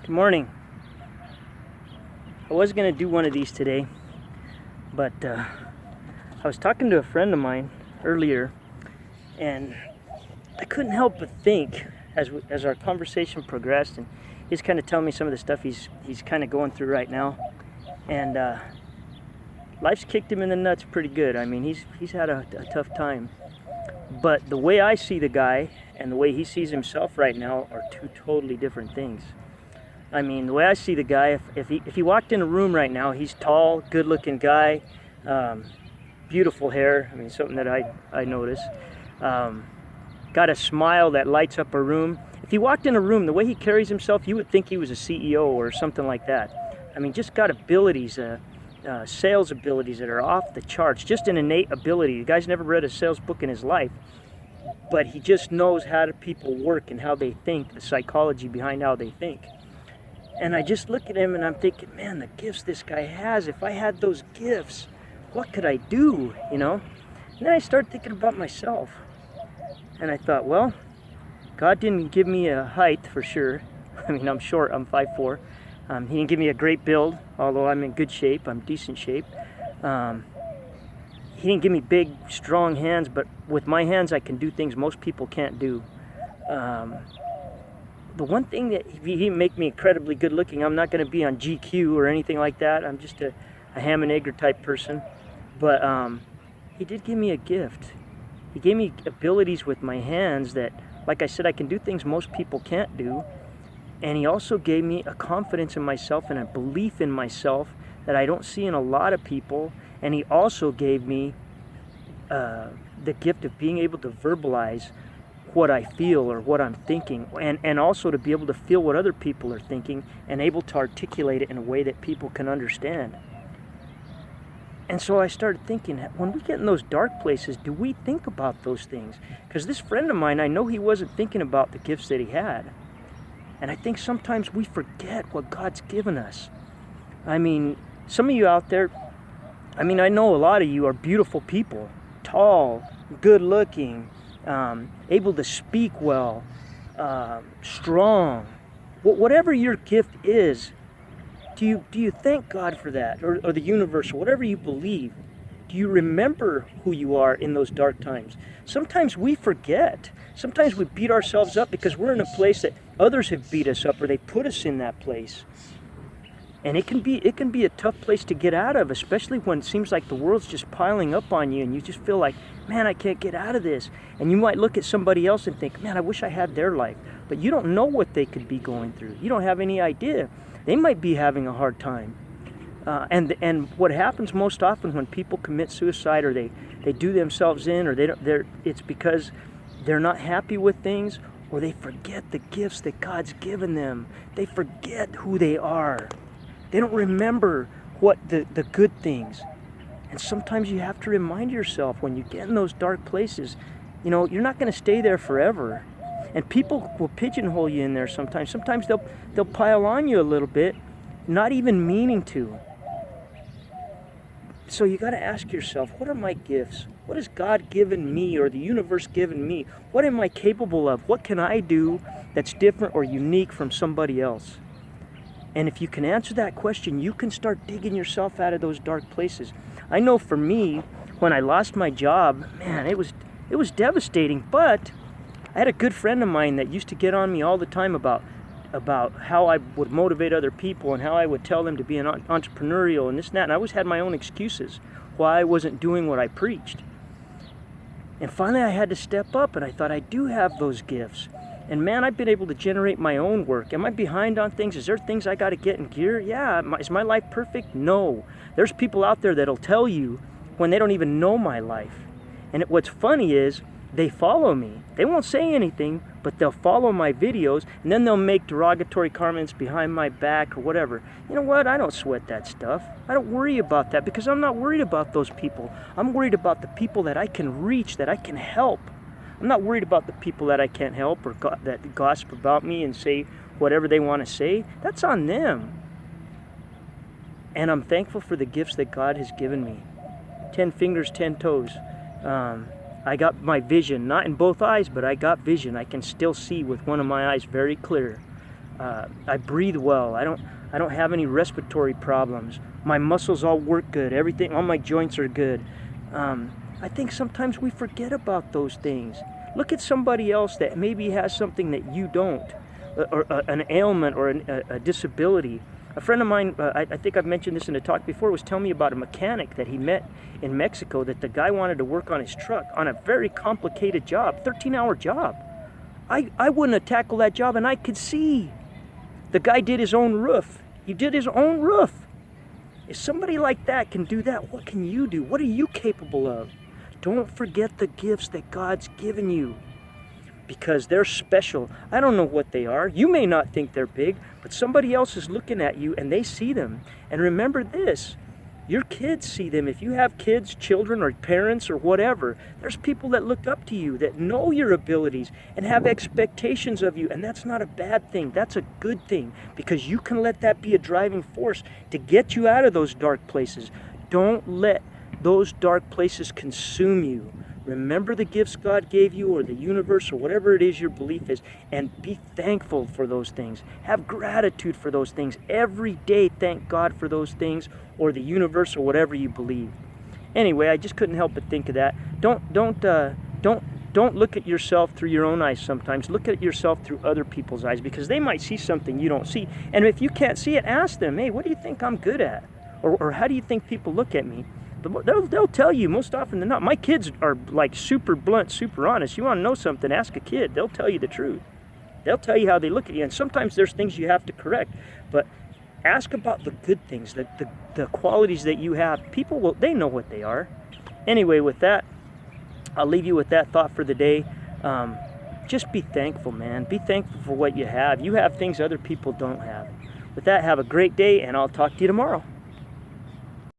Good morning. I was going to do one of these today, but I was talking to a friend of mine earlier, and I couldn't help but think as our conversation progressed, and he's kind of telling me some of the stuff he's kind of going through right now, and life's kicked him in the nuts pretty good. I mean, he's had a tough time, but the way I see the guy and the way he sees himself right now are two totally different things. I mean, the way I see the guy, if he walked in a room right now, he's tall, good-looking guy, beautiful hair. I mean, something that I notice. Got a smile that lights up a room. If he walked in a room, the way he carries himself, you would think he was a CEO or something like that. I mean, just got abilities, sales abilities that are off the charts. Just an innate ability. The guy's never read a sales book in his life, but he just knows how people work and how they think, the psychology behind how they think. And I just look at him and I'm thinking, man, the gifts this guy has, if I had those gifts, what could I do, you know? And then I started thinking about myself. And I thought, well, God didn't give me a height for sure. I mean, I'm short, I'm 5'4". He didn't give me a great build, although I'm in good shape, I'm decent shape. He didn't give me big, strong hands, but with my hands I can do things most people can't do. The one thing that he didn't make me incredibly good looking. I'm not going to be on GQ or anything like that. I'm just a ham and egger type person. But he did give me a gift. He gave me abilities with my hands that, like I said, I can do things most people can't do. And he also gave me a confidence in myself and a belief in myself that I don't see in a lot of people. And he also gave me the gift of being able to verbalize what I feel or what I'm thinking, and also to be able to feel what other people are thinking and able to articulate it in a way that people can understand. And so I started thinking, when we get in those dark places, do we think about those things? Because this friend of mine, I know he wasn't thinking about the gifts that he had. And I think sometimes we forget what God's given us. I mean, some of you out there, I mean, I know a lot of you are beautiful people, tall, good looking, able to speak well, strong. Whatever your gift is, do you thank God for that, or the universe, or whatever you believe? Do you remember who you are in those dark times? Sometimes we forget. Sometimes we beat ourselves up because we're in a place that others have beat us up, or they put us in that place. And it can be a tough place to get out of, especially when it seems like the world's just piling up on you and you just feel like, man, I can't get out of this. And you might look at somebody else and think, man, I wish I had their life. But you don't know what they could be going through. You don't have any idea. They might be having a hard time. And what happens most often when people commit suicide, or they do themselves in, or it's because they're not happy with things, or they forget the gifts that God's given them. They forget who they are. They don't remember what the good things. And sometimes you have to remind yourself when you get in those dark places, you know, you're not going to stay there forever. And people will pigeonhole you in there sometimes. Sometimes they'll pile on you a little bit, not even meaning to. So you got to ask yourself, what are my gifts? What has God given me, or the universe given me? What am I capable of? What can I do that's different or unique from somebody else? And if you can answer that question, you can start digging yourself out of those dark places. I know for me, when I lost my job, man, it was devastating. But I had a good friend of mine that used to get on me all the time about how I would motivate other people and how I would tell them to be an entrepreneurial and this and that. And I always had my own excuses why I wasn't doing what I preached. And finally I had to step up, and I thought, I do have those gifts. And man, I've been able to generate my own work. Am I behind on things? Is there things I got to get in gear? Yeah. Is my life perfect? No. There's people out there that'll tell you when they don't even know my life. And what's funny is they follow me. They won't say anything, but they'll follow my videos, and then they'll make derogatory comments behind my back or whatever. You know what? I don't sweat that stuff. I don't worry about that, because I'm not worried about those people. I'm worried about the people that I can reach, that I can help. I'm not worried about the people that I can't help, or that gossip about me and say whatever they want to say. That's on them. And I'm thankful for the gifts that God has given me. 10 fingers, 10 toes. I got my vision, not in both eyes, but I got vision. I can still see with one of my eyes very clear. I breathe well. I don't have any respiratory problems. My muscles all work good. Everything, all my joints are good. I think sometimes we forget about those things. Look at somebody else that maybe has something that you don't, or an ailment or a disability. A friend of mine, I think I've mentioned this in a talk before, was telling me about a mechanic that he met in Mexico, that the guy wanted to work on his truck on a very complicated job, 13-hour job. I wouldn't have tackled that job, and I could see. The guy did his own roof. He did his own roof. If somebody like that can do that, what can you do? What are you capable of? Don't forget the gifts that God's given you, because they're special. I don't know what they are. You may not think they're big, but somebody else is looking at you and they see them. And remember this, your kids see them. If you have kids, children, or parents, or whatever, there's people that look up to you, that know your abilities and have expectations of you. And that's not a bad thing. That's a good thing, because you can let that be a driving force to get you out of those dark places. Don't let those dark places consume you. Remember the gifts God gave you, or the universe, or whatever it is your belief is, and be thankful for those things. Have gratitude for those things. Every day thank God for those things, or the universe, or whatever you believe. Anyway, I just couldn't help but think of that. Don't look at yourself through your own eyes sometimes. Look at yourself through other people's eyes, because they might see something you don't see. And if you can't see it, ask them, hey, what do you think I'm good at? Or how do you think people look at me? They'll tell you most often than not. My kids are like super blunt, super honest. You want to know something, ask a kid. They'll tell you the truth. They'll tell you how they look at you. And sometimes there's things you have to correct. But ask about the good things, the qualities that you have. People they know what they are. Anyway, with that, I'll leave you with that thought for the day. Just be thankful, man. Be thankful for what you have. You have things other people don't have. With that, have a great day, and I'll talk to you tomorrow.